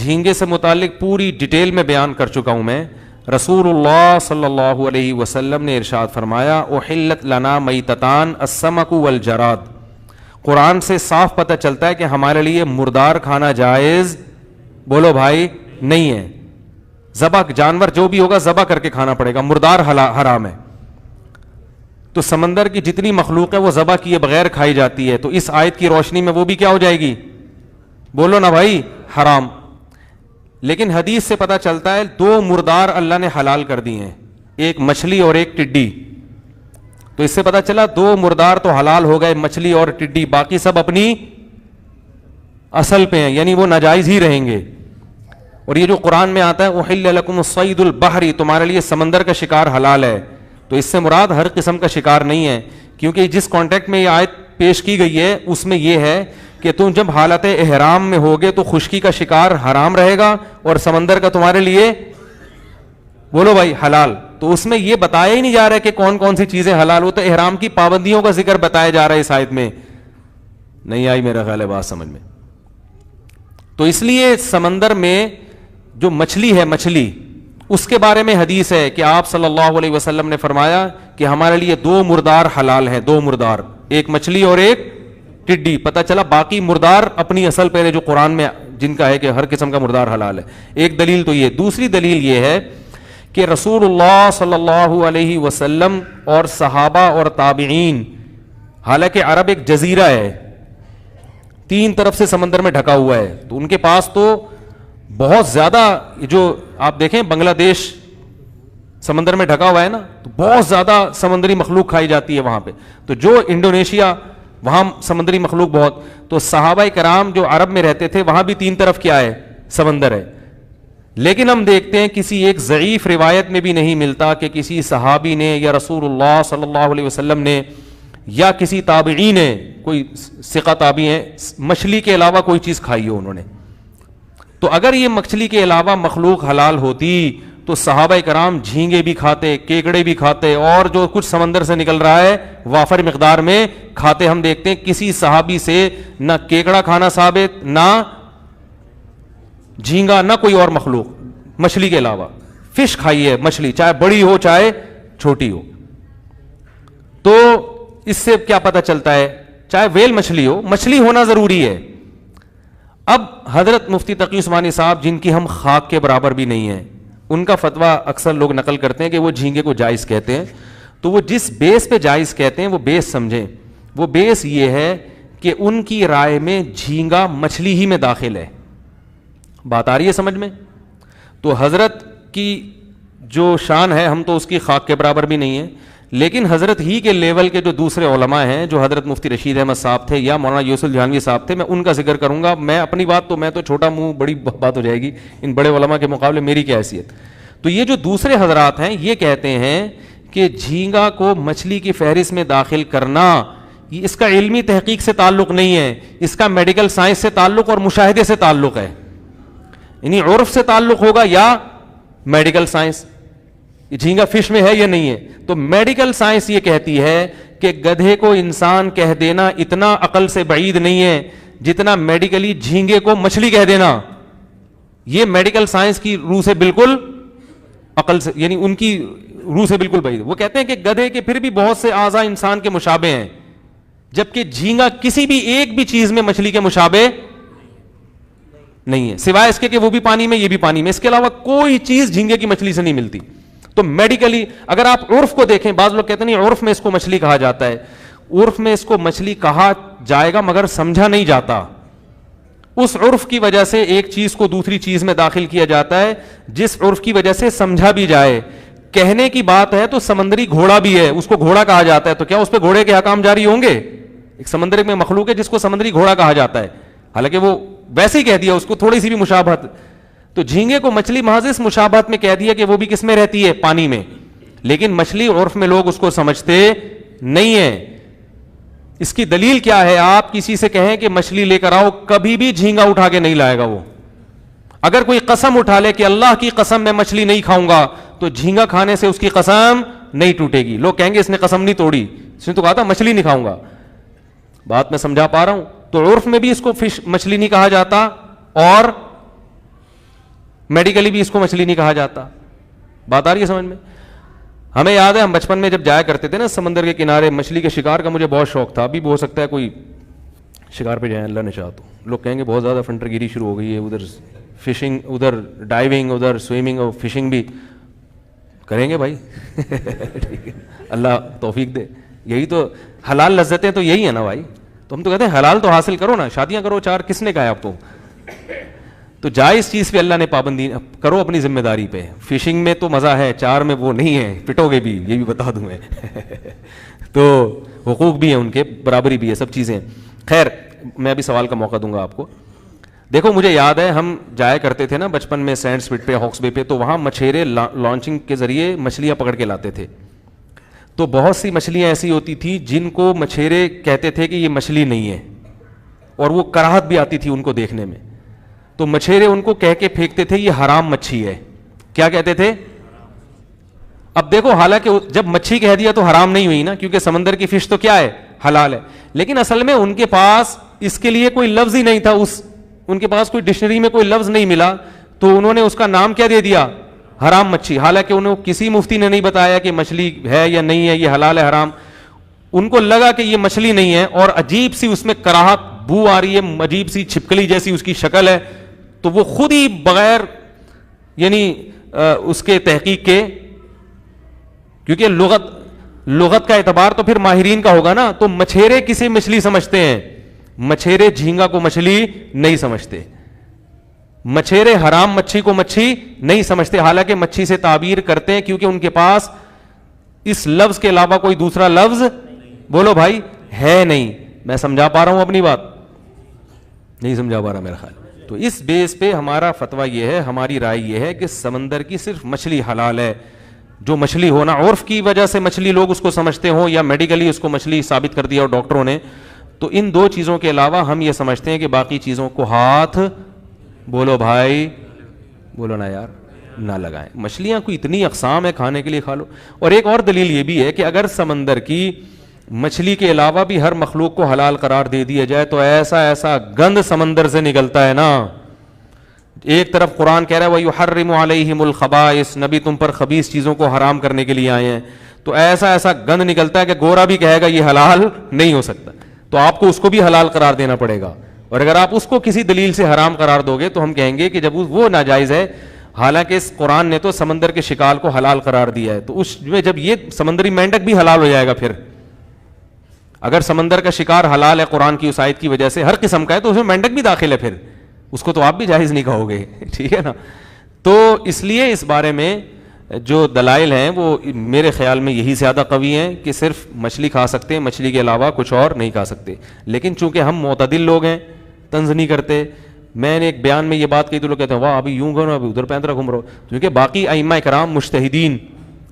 جھینگے سے متعلق پوری ڈیٹیل میں بیان کر چکا ہوں میں. رسول اللہ صلی اللہ علیہ وسلم نے ارشاد فرمایا احلت لنا میتتان السمک والجراد. قرآن سے صاف پتہ چلتا ہے کہ ہمارے لیے مردار کھانا جائز بولو بھائی نہیں ہے. ذبح جانور جو بھی ہوگا ذبح کر کے کھانا پڑے گا, مردار حرام ہے. تو سمندر کی جتنی مخلوق ہے وہ ذبح کیے بغیر کھائی جاتی ہے, تو اس آیت کی روشنی میں وہ بھی کیا ہو جائے گی بولو نا بھائی حرام. لیکن حدیث سے پتہ چلتا ہے دو مردار اللہ نے حلال کر دی ہیں, ایک مچھلی اور ایک ٹڈی. تو اس سے پتہ چلا دو مردار تو حلال ہو گئے, مچھلی اور ٹڈی, باقی سب اپنی اصل پہ ہیں, یعنی وہ ناجائز ہی رہیں گے. اور یہ جو قرآن میں آتا ہے احل لکم الصید البحری, تمہارے لیے سمندر کا شکار حلال ہے, تو اس سے مراد ہر قسم کا شکار نہیں ہے, کیونکہ جس کانٹیکٹ میں یہ آیت پیش کی گئی ہے اس میں یہ ہے کہ تم جب حالت احرام میں ہوگے تو خشکی کا شکار حرام رہے گا اور سمندر کا تمہارے لیے بولو بھائی حلال. تو اس میں یہ بتایا ہی نہیں جا رہا ہے کہ کون کون سی چیزیں حلال ہو, تو احرام کی پابندیوں کا ذکر بتایا جا رہا ہے اس آیت میں. نہیں آئی میرا خیال ہے بات سمجھ میں. تو اس لیے سمندر میں جو مچھلی ہے, مچھلی اس کے بارے میں حدیث ہے کہ آپ صلی اللہ علیہ وسلم نے فرمایا کہ ہمارے لیے دو مردار حلال ہیں, دو مردار, ایک مچھلی اور ایک ٹڈی. پتہ چلا باقی مردار اپنی اصل پہلے جو قرآن میں جن کا ہے کہ ہر قسم کا مردار حلال ہے. ایک دلیل تو یہ. دوسری دلیل یہ ہے کہ رسول اللہ صلی اللہ علیہ وسلم اور صحابہ اور تابعین, حالانکہ عرب ایک جزیرہ ہے, تین طرف سے سمندر میں ڈھکا ہوا ہے, تو ان کے پاس تو بہت زیادہ, جو آپ دیکھیں بنگلہ دیش سمندر میں ڈھکا ہوا ہے نا, تو بہت زیادہ سمندری مخلوق کھائی جاتی ہے وہاں پہ. تو جو انڈونیشیا وہاں سمندری مخلوق بہت, تو صحابہ کرام جو عرب میں رہتے تھے وہاں بھی تین طرف کیا ہے سمندر ہے. لیکن ہم دیکھتے ہیں کسی ایک ضعیف روایت میں بھی نہیں ملتا کہ کسی صحابی نے یا رسول اللہ صلی اللہ علیہ وسلم نے یا کسی تابعی نے, کوئی ثقہ تابعی ہیں, مچھلی کے علاوہ کوئی چیز کھائی ہو انہوں نے. تو اگر یہ مچھلی کے علاوہ مخلوق حلال ہوتی تو صحابہ کرام جھینگے بھی کھاتے, کیکڑے بھی کھاتے, اور جو کچھ سمندر سے نکل رہا ہے وافر مقدار میں کھاتے. ہم دیکھتے ہیں کسی صحابی سے نہ کیکڑا کھانا ثابت, نہ جھینگا, نہ کوئی اور مخلوق مچھلی کے علاوہ. فش کھائی ہے مچھلی, چاہے بڑی ہو چاہے چھوٹی ہو. تو اس سے کیا پتہ چلتا ہے, چاہے ویل مچھلی ہو, مچھلی ہونا ضروری ہے. اب حضرت مفتی تقی عثمانی صاحب, جن کی ہم خاک کے برابر بھی نہیں ہیں, ان کا فتویٰ اکثر لوگ نقل کرتے ہیں کہ وہ جھینگے کو جائز کہتے ہیں. تو وہ جس بیس پہ جائز کہتے ہیں وہ بیس سمجھیں. وہ بیس یہ ہے کہ ان کی رائے میں جھینگا مچھلی ہی میں داخل ہے. بات آ رہی ہے سمجھ میں؟ تو حضرت کی جو شان ہے ہم تو اس کی خاک کے برابر بھی نہیں ہیں, لیکن حضرت ہی کے لیول کے جو دوسرے علماء ہیں, جو حضرت مفتی رشید احمد صاحب تھے یا مولانا یوسف جہانوی صاحب تھے, میں ان کا ذکر کروں گا. میں اپنی بات تو, میں تو چھوٹا منہ, بڑی بات ہو جائے گی, ان بڑے علماء کے مقابلے میری کیا حیثیت. تو یہ جو دوسرے حضرات ہیں یہ کہتے ہیں کہ جھینگا کو مچھلی کی فہرست میں داخل کرنا, اس کا علمی تحقیق سے تعلق نہیں ہے, اس کا میڈیکل سائنس سے تعلق اور مشاہدے سے تعلق ہے. یعنی عرف سے تعلق ہوگا یا میڈیکل سائنس, جھینگا فش میں ہے یا نہیں ہے. تو میڈیکل سائنس یہ کہتی ہے کہ گدھے کو انسان کہہ دینا اتنا عقل سے بعید نہیں ہے جتنا میڈیکلی جھینگے کو مچھلی کہہ دینا. یہ میڈیکل سائنس کی روح سے بالکل عقل سے, یعنی ان کی روح سے بالکل بعید. وہ کہتے ہیں کہ گدھے کے پھر بھی بہت سے اعضاء انسان کے مشابہ ہیں, جبکہ جھینگا کسی بھی ایک بھی چیز میں مچھلی کے مشابہ نہیں ہے, سوائے اس کے کہ وہ بھی پانی میں یہ بھی پانی میں. اس کے علاوہ کوئی چیز جھینگے کی مچھلی سے نہیں ملتی. تو میڈیکلی اگر آپ عرف کو دیکھیں, بعض لوگ کہتے ہیں نہیں عرف میں اس کو مچھلی کہا جاتا ہے. عرف میں اس کو مچھلی کہا جائے گا مگر سمجھا نہیں جاتا. اس عرف کی وجہ سے ایک چیز کو دوسری چیز میں داخل کیا جاتا ہے, جس عرف کی وجہ سے سمجھا بھی جائے. کہنے کی بات ہے تو سمندری گھوڑا بھی ہے, اس کو گھوڑا کہا جاتا ہے, تو کیا اس پہ گھوڑے کے احکام جاری ہوں گے؟ ایک سمندر میں مخلوق ہے جس کو سمندری گھوڑا کہا جاتا ہے, حالانکہ وہ ویسے ہی کہہ دیا, اس کو تھوڑی سی بھی مشابہت. تو جھینگے کو مچھلی محض اس مشابہت میں کہہ دیا کہ وہ بھی کس میں رہتی ہے, پانی میں. لیکن مچھلی عرف میں لوگ اس کو سمجھتے نہیں ہیں. اس کی دلیل کیا ہے؟ آپ کسی سے کہیں کہ مچھلی لے کر آؤ, کبھی بھی جھینگا اٹھا کے نہیں لائے گا وہ. اگر کوئی قسم اٹھا لے کہ اللہ کی قسم میں مچھلی نہیں کھاؤں گا, تو جھینگا کھانے سے اس کی قسم نہیں ٹوٹے گی. لوگ کہیں گے اس نے قسم نہیں توڑی, اس نے تو کہا تھا مچھلی نہیں کھاؤں گا. بات میں سمجھا پا رہا ہوں؟ تو عرف میں بھی اس کو فش مچھلی نہیں کہا جاتا, اور میڈیکلی بھی اس کو مچھلی نہیں کہا جاتا. بات آ رہی ہے سمجھ میں؟ ہمیں یاد ہے ہم بچپن میں جب جایا کرتے تھے نا سمندر کے کنارے, مچھلی کے شکار کا مجھے بہت شوق تھا. ابھی بھی ہو سکتا ہے کوئی شکار پہ جائیں, اللہ نے چاہا تو. لوگ کہیں گے بہت زیادہ فنٹر گیری شروع ہو گئی ہے, ادھر فشنگ, ادھر ڈائیونگ, ادھر سوئمنگ اور فشنگ بھی کریں گے بھائی. ٹھیک ہے, اللہ توفیق دے. یہی تو حلال لذتیں تو یہی ہے نا بھائی. تو ہم تو کہتے ہیں حلال تو حاصل کرو نا, شادیاں کرو 4, کس نے کہا ہے آپ کو؟ تو جائز چیز پہ اللہ نے پابندی کرو اپنی ذمہ داری پہ. فشنگ میں تو مزہ ہے, 4 میں وہ نہیں ہے, پٹو گے بھی, یہ بھی بتا دوں میں. تو حقوق بھی ہیں ان کے, برابری بھی ہے, سب چیزیں. خیر میں ابھی سوال کا موقع دوں گا آپ کو. دیکھو مجھے یاد ہے ہم جایا کرتے تھے نا بچپن میں سینڈ سپٹ پہ, ہاکس بے پہ, تو وہاں مچھیرے لانچنگ کے ذریعے مچھلیاں پکڑ کے لاتے تھے. تو بہت سی مچھلیاں ایسی ہوتی تھی جن کو مچھیرے کہتے تھے کہ یہ مچھلی نہیں ہے, اور وہ کراہت بھی آتی تھی ان کو دیکھنے میں. تو مچھیرے ان کو کہہ کے پھینکتے تھے یہ حرام مچھی ہے. کیا کہتے تھے؟ اب دیکھو حالانکہ جب مچھی کہہ دیا تو حرام نہیں ہوئی نا, کیونکہ سمندر کی فش تو کیا ہے, حلال ہے. لیکن اصل میں ان کے پاس اس کے لیے کوئی لفظ ہی نہیں تھا, ان کے پاس کوئی ڈکشنری میں کوئی لفظ نہیں ملا, تو انہوں نے اس کا نام کیا دے دیا, حرام مچھی. حالانکہ انہوں کسی مفتی نے نہیں بتایا کہ مچھلی ہے یا نہیں ہے, یہ حلال ہے حرام. ان کو لگا کہ یہ مچھلی نہیں ہے, اور عجیب سی اس میں کراہت بو آ رہی ہے, عجیب سی چھپکلی جیسی اس کی شکل ہے. تو وہ خود ہی بغیر یعنی اس کے تحقیق کے, کیونکہ لغت کا اعتبار تو پھر ماہرین کا ہوگا نا, تو مچھیرے کسے مچھلی سمجھتے ہیں؟ مچھیرے جھینگا کو مچھلی نہیں سمجھتے, مچھیرے حرام مچھی کو مچھی نہیں سمجھتے. حالانکہ مچھی سے تعبیر کرتے ہیں کیونکہ ان کے پاس اس لفظ کے علاوہ کوئی دوسرا لفظ, بولو بھائی, ہے نہیں. میں سمجھا پا رہا ہوں اپنی بات؟ نہیں سمجھا پا رہا میرا خیال. تو اس بیس پہ ہمارا فتویٰ یہ ہے, ہماری رائے یہ ہے کہ سمندر کی صرف مچھلی حلال ہے. جو مچھلی ہونا عرف کی وجہ سے مچھلی لوگ اس کو سمجھتے ہوں, یا میڈیکلی اس کو مچھلی ثابت کر دیا ہو ڈاکٹروں نے, تو ان 2 چیزوں کے علاوہ ہم یہ سمجھتے ہیں کہ باقی چیزوں کو ہاتھ, بولو بھائی, بولو نا یار, نہ لگائیں. مچھلیاں کو اتنی اقسام ہے, کھانے کے لیے کھا لو. اور ایک اور دلیل یہ بھی ہے کہ اگر سمندر کی مچھلی کے علاوہ بھی ہر مخلوق کو حلال قرار دے دیا جائے تو ایسا گند سمندر سے نکلتا ہے نا. ایک طرف قرآن کہہ رہا ہے وَيُحَرِّمُ عَلَيْهِمُ الْخَبَائِثَ, نبی تم پر خبیث چیزوں کو حرام کرنے کے لیے آئے ہیں. تو ایسا گند نکلتا ہے کہ گورا بھی کہے گا یہ حلال نہیں ہو سکتا, تو آپ کو اس کو بھی حلال قرار دینا پڑے گا. اور اگر آپ اس کو کسی دلیل سے حرام قرار دو گے تو ہم کہیں گے کہ جب وہ ناجائز ہے, حالانکہ اس قرآن نے تو سمندر کے شکار کو حلال قرار دیا ہے, تو اس میں جب یہ سمندری مینڈک بھی حلال ہو جائے گا, پھر اگر سمندر کا شکار حلال ہے قرآن کی اس آیت کی وجہ سے, ہر قسم کا ہے, تو اس میں مینڈک بھی داخل ہے, پھر اس کو تو آپ بھی جائز نہیں کہو گے. ٹھیک ہے نا. تو اس لیے اس بارے میں جو دلائل ہیں وہ میرے خیال میں یہی زیادہ قوی ہیں کہ صرف مچھلی کھا سکتے ہیں, مچھلی کے علاوہ کچھ اور نہیں کھا سکتے. لیکن چونکہ ہم معتدل لوگ ہیں, طنز نہیں کرتے. میں نے ایک بیان میں یہ بات کہی تو لوگ کہتے ہیں واہ ابھی یوں گھومو, ابھی ادھر پینترا گھوم رہو. کیونکہ باقی ائمہ کرام مجتہدین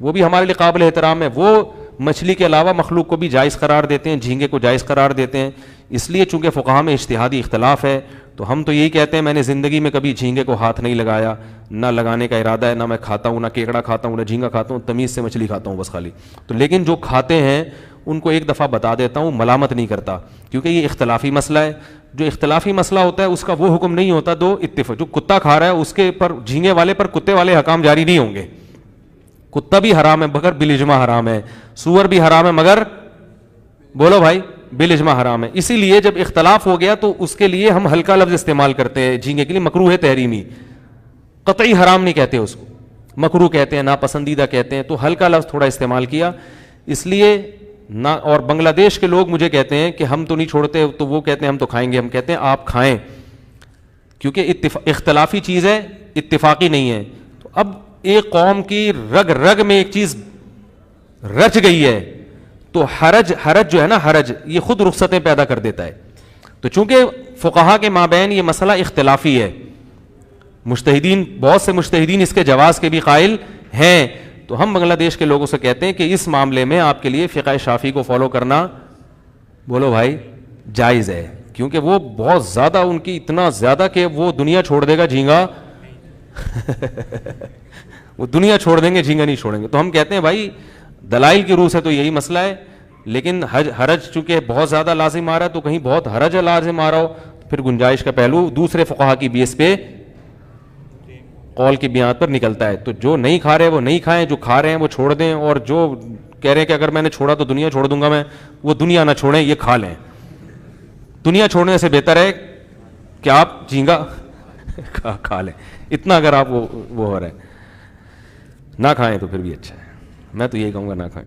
وہ بھی ہمارے لیے قابل احترام ہے, وہ مچھلی کے علاوہ مخلوق کو بھی جائز قرار دیتے ہیں, جھینگے کو جائز قرار دیتے ہیں. اس لیے چونکہ فقہا میں اجتہادی اختلاف ہے, تو ہم تو یہی کہتے ہیں, میں نے زندگی میں کبھی جھینگے کو ہاتھ نہیں لگایا, نہ لگانے کا ارادہ ہے, نہ میں کھاتا ہوں, نہ کیکڑا کھاتا ہوں, نہ جھینگا کھاتا ہوں, تمیز سے مچھلی کھاتا ہوں بس خالی. تو لیکن جو کھاتے ہیں ان کو ایک دفعہ بتا دیتا ہوں, ملامت نہیں کرتا, کیونکہ یہ اختلافی مسئلہ ہے. جو اختلافی مسئلہ ہوتا ہے اس کا وہ حکم نہیں ہوتا دو اتفاق. جو کتا کھا رہا ہے اس کے پر جھینگے والے پر کتے والے حکام جاری نہیں ہوں گے. کتا بھی حرام ہے مگر بالاجماع حرام ہے, سور بھی حرام ہے مگر, بولو بھائی, بالاجماع حرام ہے. اسی لیے جب اختلاف ہو گیا تو اس کے لیے ہم ہلکا لفظ استعمال کرتے ہیں جھینگے کے لیے, مکروہ تحریمی, قطعی حرام نہیں کہتے اس کو, مکروہ کہتے ہیں, ناپسندیدہ کہتے ہیں. تو ہلکا لفظ تھوڑا استعمال کیا اس لیے نہ. اور بنگلہ دیش کے لوگ مجھے کہتے ہیں کہ ہم تو نہیں چھوڑتے, تو وہ کہتے ہیں ہم تو کھائیں گے. ہم کہتے ہیں آپ کھائیں, کیونکہ اختلافی چیز ہے, اتفاقی نہیں ہے. تو اب ایک قوم کی رگ رگ میں ایک چیز رچ گئی ہے, تو حرج جو ہے نا, حرج یہ خود رخصتیں پیدا کر دیتا ہے. تو چونکہ فقہا کے مابین یہ مسئلہ اختلافی ہے, مجتہدین بہت سے مجتہدین اس کے جواز کے بھی قائل ہیں, تو ہم بنگلہ دیش کے لوگوں سے کہتے ہیں کہ اس معاملے میں آپ کے لیے فقہ شافعی کو فالو کرنا, بولو بھائی, جائز ہے. کیونکہ وہ بہت زیادہ ان کی اتنا زیادہ کہ وہ دنیا چھوڑ دے گا جھینگا وہ دنیا چھوڑ دیں گے, جھینگا نہیں چھوڑیں گے. تو ہم کہتے ہیں بھائی دلائل کی روح سے تو یہی مسئلہ ہے, لیکن حرج چونکہ بہت زیادہ لازم آ رہا ہے, تو کہیں بہت حرج لازم آ رہا ہو پھر گنجائش کا پہلو دوسرے فقہا کی بیس پہ قول کی بنیاد پر نکلتا ہے. تو جو نہیں کھا رہے وہ نہیں کھائیں, جو کھا رہے ہیں وہ چھوڑ دیں, اور جو کہہ رہے ہیں کہ اگر میں نے چھوڑا تو دنیا چھوڑ دوں گا میں, وہ دنیا نہ چھوڑیں, یہ کھا لیں. دنیا چھوڑنے سے بہتر ہے کہ آپ جھینگا کھا لیں. اتنا اگر آپ وہ ہو رہا ہے, نہ کھائیں تو پھر بھی اچھا ہے. میں تو یہی کہوں گا نہ کھائیں.